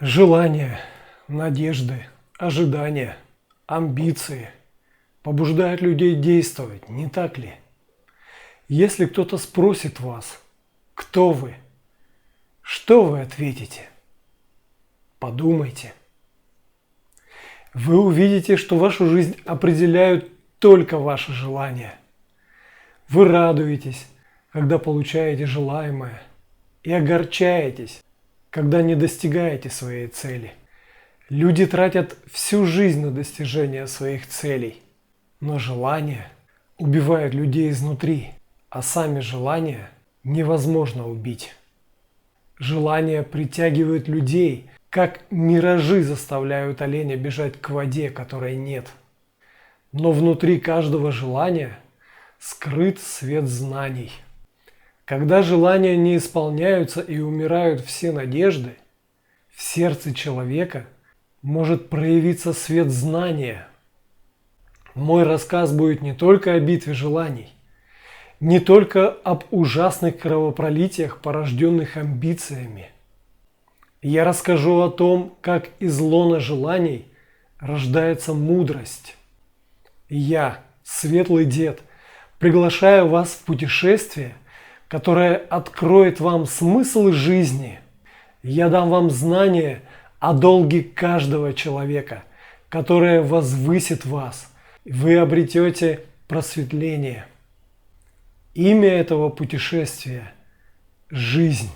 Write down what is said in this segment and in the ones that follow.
Желания, надежды, ожидания, амбиции побуждают людей действовать, не так ли? Если кто-то спросит вас, кто вы, что вы ответите? Подумайте. Вы увидите, что вашу жизнь определяют только ваши желания. Вы радуетесь, когда получаете желаемое, и огорчаетесь, когда не достигаете своей цели. Люди тратят всю жизнь на достижение своих целей, но желания убивают людей изнутри, а сами желания невозможно убить. Желания притягивают людей, как миражи заставляют оленя бежать к воде, которой нет. Но внутри каждого желания скрыт свет знаний. Когда желания не исполняются и умирают все надежды, в сердце человека может проявиться свет знания. Мой рассказ будет не только о битве желаний, не только об ужасных кровопролитиях, порожденных амбициями. Я расскажу о том, как из лона желаний рождается мудрость. Я, светлый дед, приглашаю вас в путешествие, которое откроет вам смысл жизни. Я дам вам знания о долге каждого человека, которое возвысит вас. Вы обретете просветление. Имя этого путешествия – жизнь.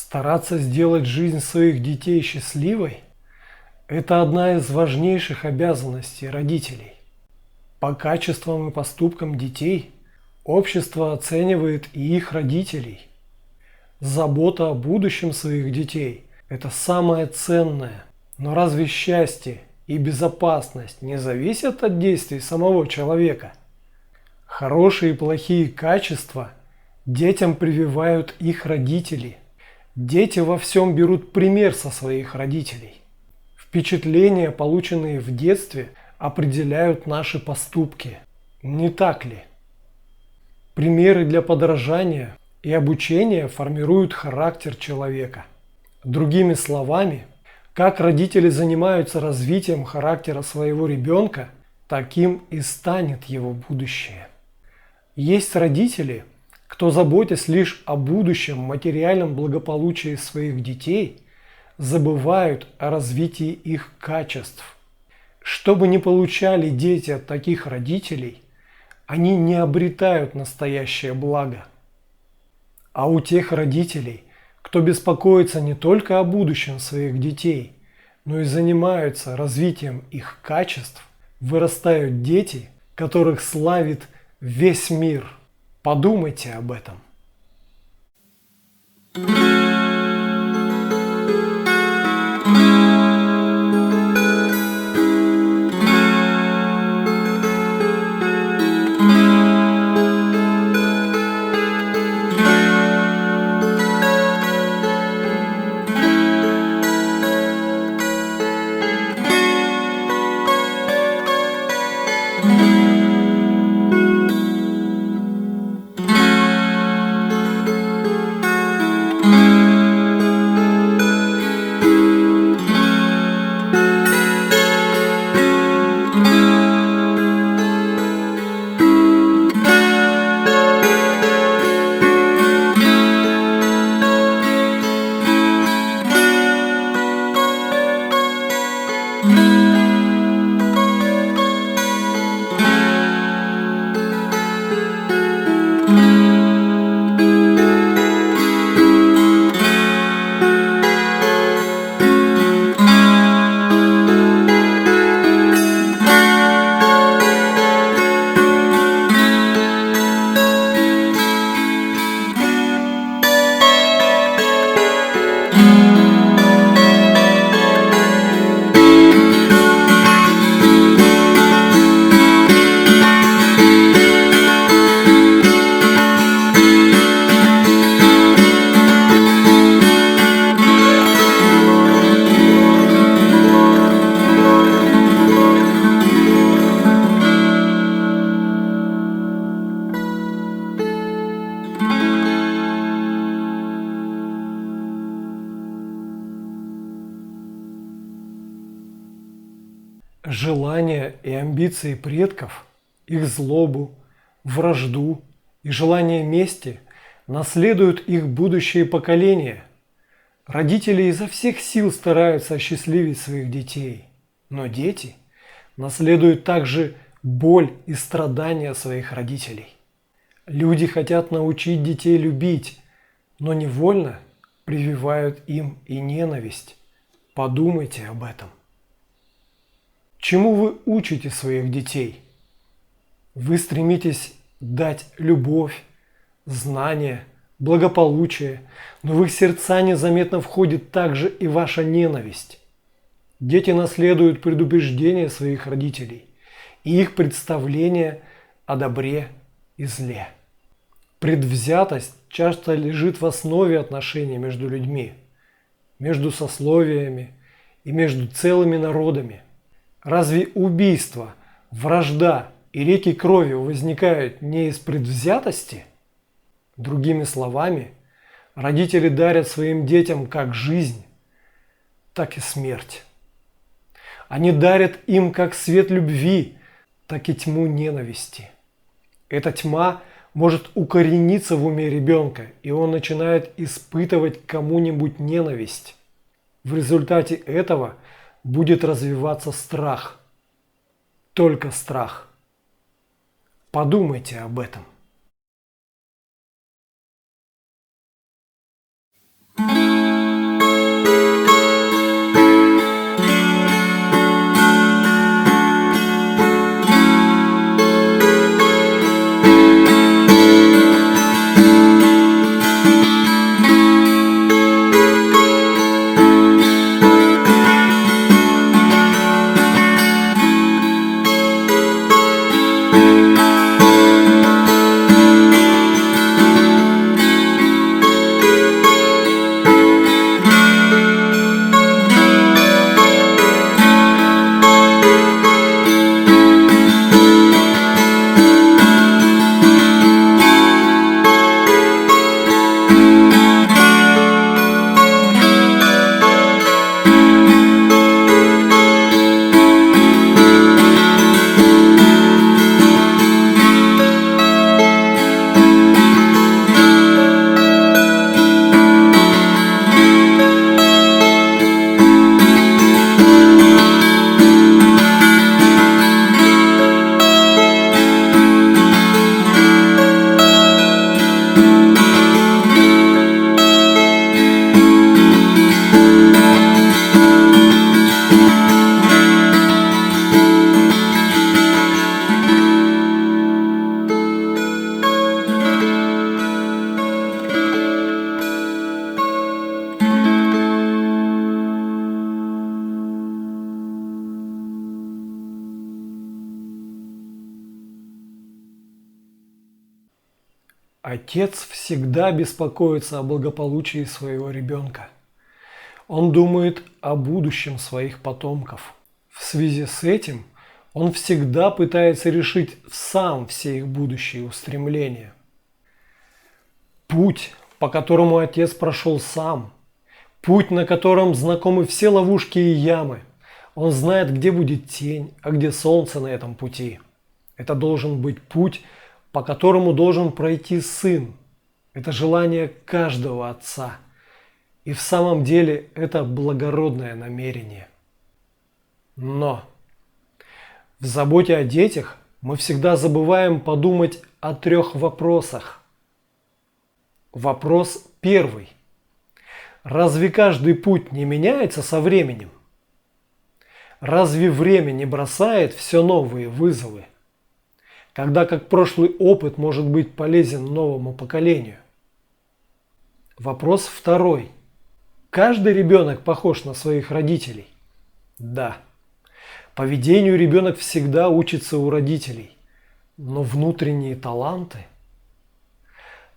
Стараться сделать жизнь своих детей счастливой – это одна из важнейших обязанностей родителей. По качествам и поступкам детей общество оценивает и их родителей. Забота о будущем своих детей – это самое ценное. Но разве счастье и безопасность не зависят от действий самого человека? Хорошие и плохие качества детям прививают их родители. Дети во всем берут пример со своих родителей. Впечатления, полученные в детстве, определяют наши поступки. Не так ли? Примеры для подражания и обучения формируют характер человека. Другими словами, как родители занимаются развитием характера своего ребенка, таким и станет его будущее. Есть родители, кто, заботясь лишь о будущем материальном благополучии своих детей, забывают о развитии их качеств. Что бы ни получали дети от таких родителей, они не обретают настоящее благо. А у тех родителей, кто беспокоится не только о будущем своих детей, но и занимаются развитием их качеств, вырастают дети, которых славит весь мир. Подумайте об этом. Желания и амбиции предков, их злобу, вражду и желание мести наследуют их будущие поколения. Родители изо всех сил стараются осчастливить своих детей, но дети наследуют также боль и страдания своих родителей. Люди хотят научить детей любить, но невольно прививают им и ненависть. Подумайте об этом. Чему вы учите своих детей? Вы стремитесь дать любовь, знания, благополучие, но в их сердца незаметно входит также и ваша ненависть. Дети наследуют предубеждения своих родителей и их представления о добре и зле. Предвзятость часто лежит в основе отношений между людьми, между сословиями и между целыми народами. Разве убийство, вражда и реки крови возникают не из предвзятости? Другими словами, родители дарят своим детям как жизнь, так и смерть. Они дарят им как свет любви, так и тьму ненависти. Эта тьма может укорениться в уме ребенка, и он начинает испытывать к кому-нибудь ненависть. В результате этого будет развиваться страх. Только страх. Подумайте об этом. Отец всегда беспокоится о благополучии своего ребенка. Он думает о будущем своих потомков. В связи с этим он всегда пытается решить сам все их будущие устремления. Путь, по которому отец прошел сам, путь, на котором знакомы все ловушки и ямы. Он знает, где будет тень, а где солнце на этом пути. Это должен быть путь, по которому должен пройти сын. Это желание каждого отца. И в самом деле это благородное намерение. Но в заботе о детях мы всегда забываем подумать о 3 вопросах. Вопрос первый. Разве каждый путь не меняется со временем? Разве время не бросает все новые вызовы? Когда как прошлый опыт может быть полезен новому поколению? Вопрос второй. Каждый ребенок похож на своих родителей? Да. Поведению ребенок всегда учится у родителей. Но внутренние таланты?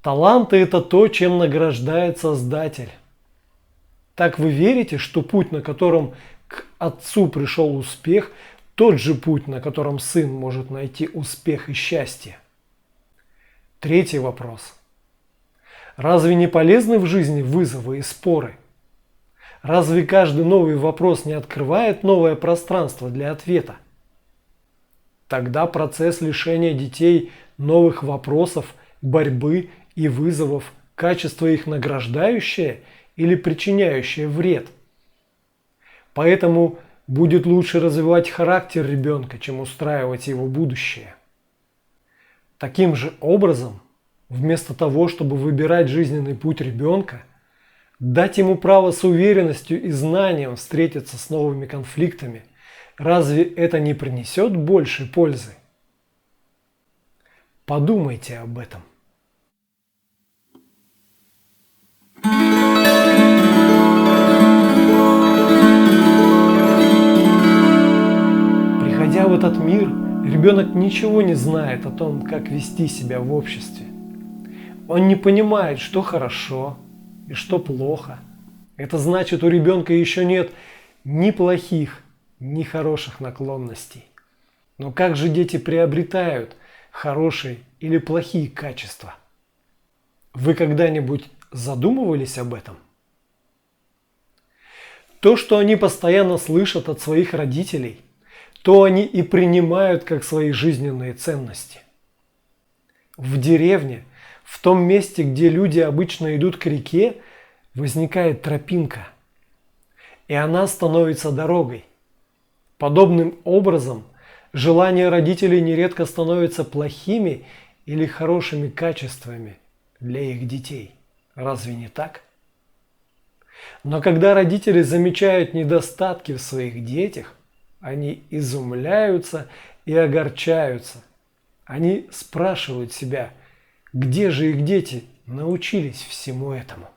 Таланты – это то, чем награждает Создатель. Так вы верите, что путь, на котором к отцу пришел успех, тот же путь, на котором сын может найти успех и счастье? 3 вопрос. Разве не полезны в жизни вызовы и споры? Разве каждый новый вопрос не открывает новое пространство для ответа? Тогда процесс лишения детей новых вопросов, борьбы и вызовов, качество их награждающее или причиняющее вред. Поэтому будет лучше развивать характер ребенка, чем устраивать его будущее. Таким же образом, вместо того, чтобы выбирать жизненный путь ребенка, дать ему право с уверенностью и знанием встретиться с новыми конфликтами, разве это не принесет большей пользы? Подумайте об этом. Приходя в этот мир, ребенок ничего не знает о том, как вести себя в обществе. Он не понимает, что хорошо и что плохо. Это значит, у ребенка еще нет ни плохих, ни хороших наклонностей. Но как же дети приобретают хорошие или плохие качества? Вы когда-нибудь задумывались об этом? То, что они постоянно слышат от своих родителей, то они и принимают как свои жизненные ценности. В деревне, в том месте, где люди обычно идут к реке, возникает тропинка, и она становится дорогой. Подобным образом, желания родителей нередко становятся плохими или хорошими качествами для их детей. Разве не так? Но когда родители замечают недостатки в своих детях, они изумляются и огорчаются. Они спрашивают себя, где же их дети научились всему этому?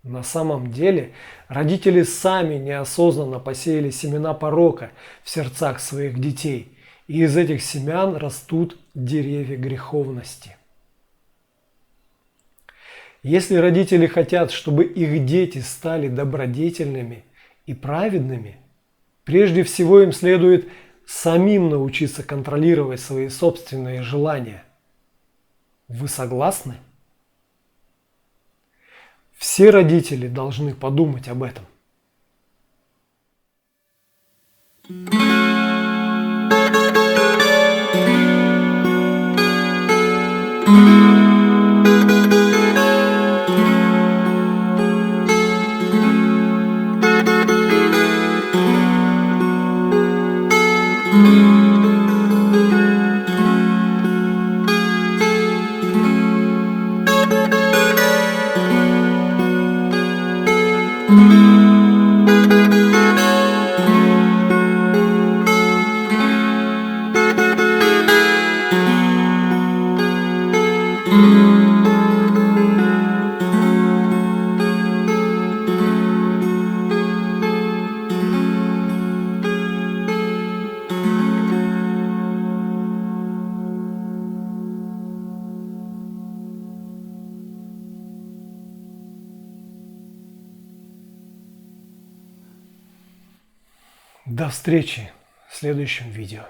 На самом деле, родители сами неосознанно посеяли семена порока в сердцах своих детей, и из этих семян растут деревья греховности. Если родители хотят, чтобы их дети стали добродетельными и праведными, прежде всего им следует самим научиться контролировать свои собственные желания. Вы согласны? Все родители должны подумать об этом. До встречи в следующем видео.